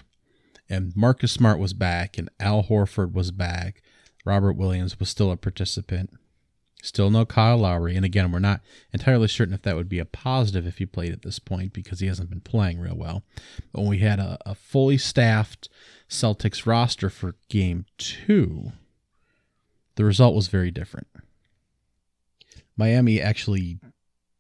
and Marcus Smart was back and Al Horford was back, Robert Williams was still a participant. Still no Kyle Lowry, and again, we're not entirely certain if that would be a positive if he played at this point because he hasn't been playing real well. But when we had a fully staffed Celtics roster for Game 2, the result was very different. Miami actually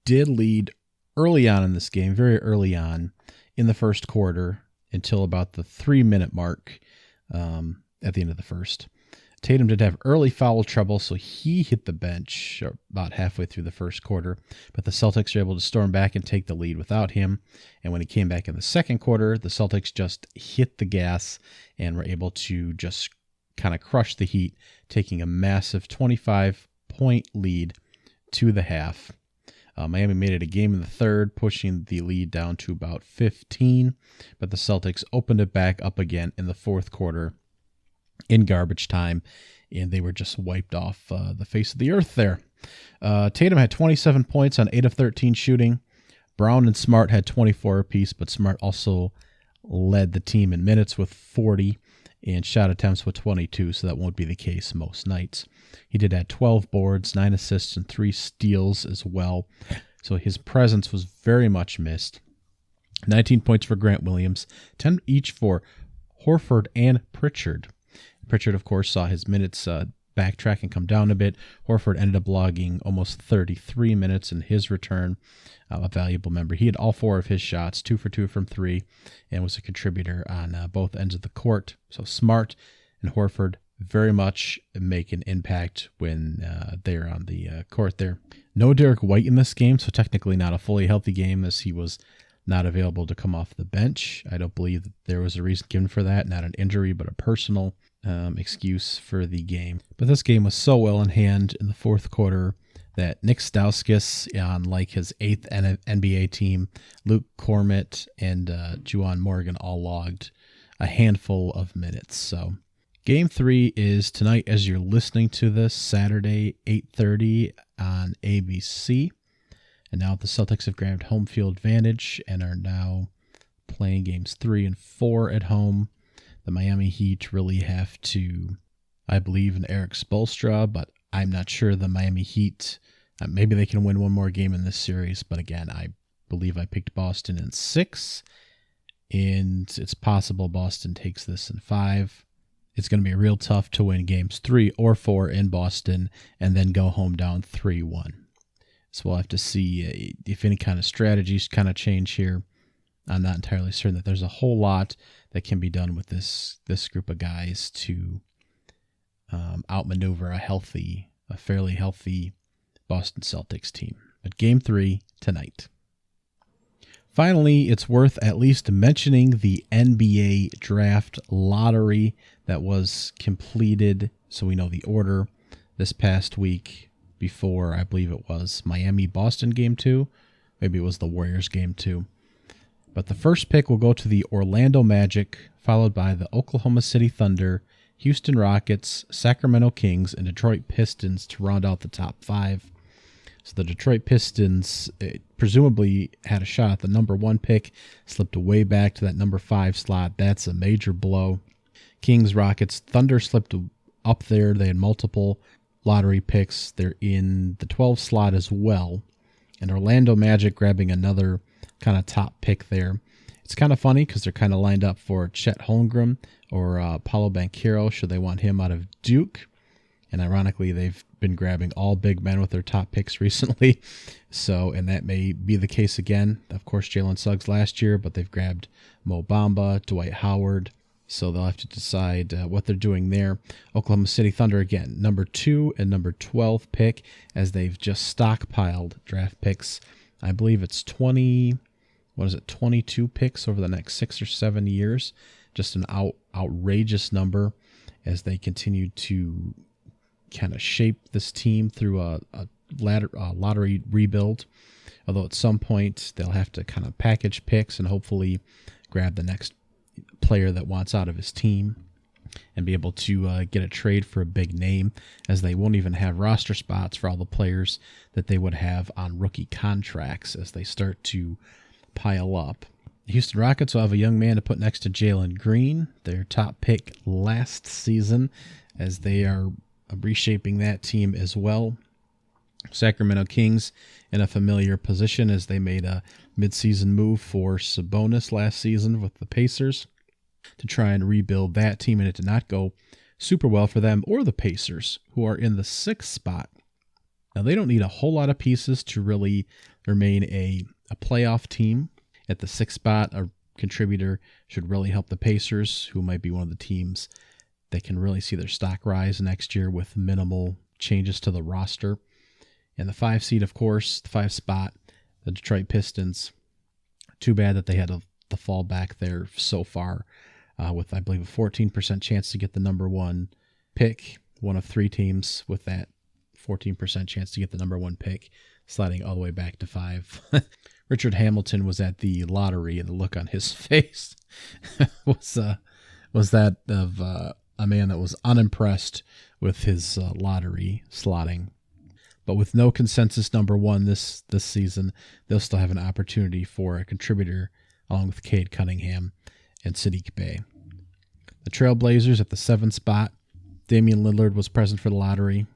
did lead early on in this game, very early on in the first quarter until about the 3-minute mark at the end of the first. Tatum did have early foul trouble, so he hit the bench about halfway through the first quarter, but the Celtics were able to storm back and take the lead without him. And when he came back in the second quarter, the Celtics just hit the gas and were able to just kind of crush the Heat, taking a massive 25-point lead to the half. Miami made it a game in the third, pushing the lead down to about 15, but the Celtics opened it back up again in the fourth quarter in garbage time, and they were just wiped off the face of the earth there. Tatum had 27 points on 8 of 13 shooting. Brown and Smart had 24 apiece, but Smart also led the team in minutes with 40 and shot attempts with 22, so that won't be the case most nights. He did add 12 boards, 9 assists, and 3 steals as well, so his presence was very much missed. 19 points for Grant Williams, 10 each for Horford and Pritchard. Pritchard, of course, saw his minutes backtrack and come down a bit. Horford ended up logging almost 33 minutes in his return, a valuable member. He had all 4 of his shots, 2 for 2 from 3, and was a contributor on both ends of the court. So Smart and Horford very much make an impact when they're on the court there. No Derek White in this game, so technically not a fully healthy game as he was not available to come off the bench. I don't believe that there was a reason given for that, not an injury, but a personal excuse for the game. But this game was so well in hand in the fourth quarter that Nick Stauskas, on like his 8th NBA team, Luke Cormitt, and Juwan Morgan all logged a handful of minutes. So Game 3 is tonight as you're listening to this, Saturday, 8:30 on ABC. And now the Celtics have grabbed home field advantage and are now playing games 3 and 4 at home. The Miami Heat really have to, I believe, in Eric Spoelstra, but I'm not sure the Miami Heat, maybe they can win one more game in this series. But again, I believe I picked Boston in 6, and it's possible Boston takes this in 5. It's going to be real tough to win games 3 or 4 in Boston and then go home down 3-1. So we'll have to see if any kind of strategies kind of change here. I'm not entirely certain that there's a whole lot that can be done with this group of guys to outmaneuver a fairly healthy Boston Celtics team. But Game 3 tonight. Finally, it's worth at least mentioning the NBA draft lottery that was completed, so we know the order this past week before, I believe it was Miami-Boston Game 2. Maybe it was the Warriors Game 2. But the first pick will go to the Orlando Magic, followed by the Oklahoma City Thunder, Houston Rockets, Sacramento Kings, and Detroit Pistons to round out the top 5. So the Detroit Pistons presumably had a shot at the number 1 pick, slipped way back to that number 5 slot. That's a major blow. Kings, Rockets, Thunder slipped up there. They had multiple lottery picks. They're in the 12 slot as well. And Orlando Magic grabbing another kind of top pick there. It's kind of funny because they're kind of lined up for Chet Holmgren or Paolo Banchero should they want him out of Duke. And ironically, they've been grabbing all big men with their top picks recently. So, and that may be the case again. Of course, Jalen Suggs last year, but they've grabbed Mo Bamba, Dwight Howard. So they'll have to decide what they're doing there. Oklahoma City Thunder, again, number 2 and number 12 pick, as they've just stockpiled draft picks. I believe it's 22 picks over the next 6 or 7 years. Just an outrageous number as they continue to kind of shape this team through a lottery rebuild. Although at some point they'll have to kind of package picks and hopefully grab the next player that wants out of his team and be able to get a trade for a big name, as they won't even have roster spots for all the players that they would have on rookie contracts as they start to pile up. The Houston Rockets will have a young man to put next to Jalen Green, their top pick last season, as they are reshaping that team as well. Sacramento Kings in a familiar position as they made a midseason move for Sabonis last season with the Pacers to try and rebuild that team, and it did not go super well for them or the Pacers, who are in the 6th spot. Now, they don't need a whole lot of pieces to really remain a a playoff team. At the 6th spot, a contributor should really help the Pacers, who might be one of the teams that can really see their stock rise next year with minimal changes to the roster. And the 5 seed, of course, the 5 spot, the Detroit Pistons. Too bad that they had to fall back there so far with, I believe, a 14% chance to get the number 1 pick. One of 3 teams with that 14% chance to get the number 1 pick, sliding all the way back to 5. Richard Hamilton was at the lottery, and the look on his face was that of a man that was unimpressed with his lottery slotting. But with no consensus number 1 this season, they'll still have an opportunity for a contributor along with Cade Cunningham and Sadiq Bey. The Trailblazers at the 7th spot. Damian Lillard was present for the lottery,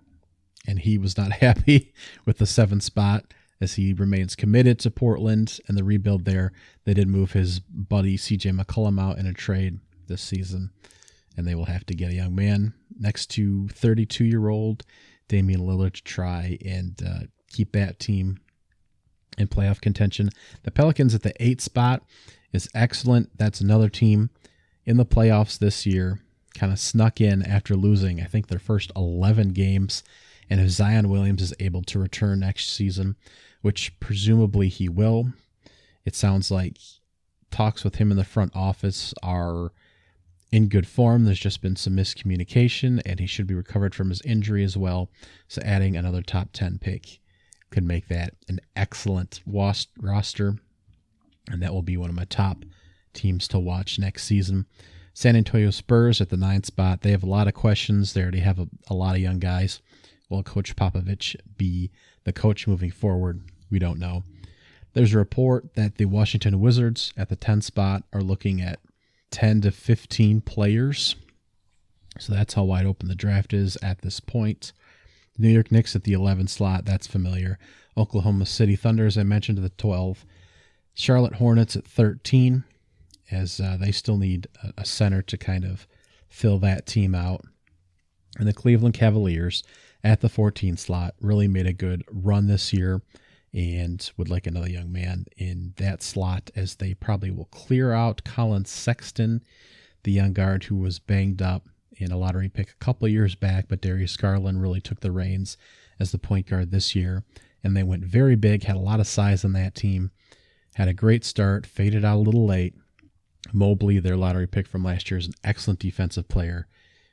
and he was not happy with the 7th spot as he remains committed to Portland and the rebuild there. They did move his buddy CJ McCollum out in a trade this season, and they will have to get a young man next to 32-year-old Damian Lillard to try and keep that team in playoff contention. The Pelicans at the 8th spot is excellent. That's another team in the playoffs this year, kind of snuck in after losing, I think, their first 11 games. And if Zion Williams is able to return next season, which presumably he will, it sounds like talks with him in the front office are in good form. There's just been some miscommunication, and he should be recovered from his injury as well. So adding another top 10 pick could make that an excellent roster, and that will be one of my top teams to watch next season. San Antonio Spurs at the 9th spot. They have a lot of questions. They already have a lot of young guys. Will Coach Popovich be the coach moving forward? We don't know. There's a report that the Washington Wizards at the 10th spot are looking at 10 to 15 players. So that's how wide open the draft is at this point. New York Knicks at the 11th slot. That's familiar. Oklahoma City Thunder, as I mentioned, at the 12. Charlotte Hornets at 13, as they still need a center to kind of fill that team out. And the Cleveland Cavaliers at the 14th slot really made a good run this year and would like another young man in that slot, as they probably will clear out Colin Sexton, the young guard who was banged up in a lottery pick a couple years back, but Darius Garland really took the reins as the point guard this year, and they went very big, had a lot of size on that team, had a great start, faded out a little late. Mobley, their lottery pick from last year, is an excellent defensive player,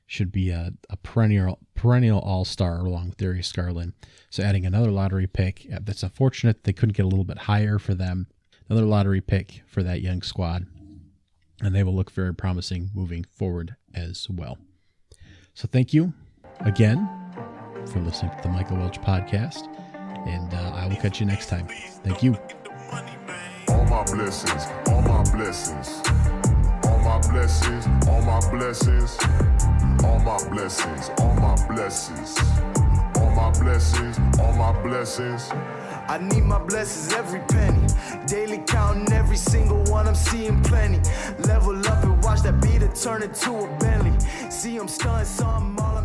should be a perennial all-star along with Darius Garland. So adding another lottery pick, that's unfortunate. They couldn't get a little bit higher for them. Another lottery pick for that young squad, and they will look very promising moving forward as well. So thank you again for listening to the Michael Welch Podcast, and I will catch you next time. Thank you. All my blessings, all my blessings, all my blessings, all my blessings, all my blessings, all my blessings, all my blessings, all my blessings. I need my blessings every penny. Daily counting every single one, I'm seeing plenty. Level up and watch that beater turn into a Bentley. See I'm stunting, so I'm all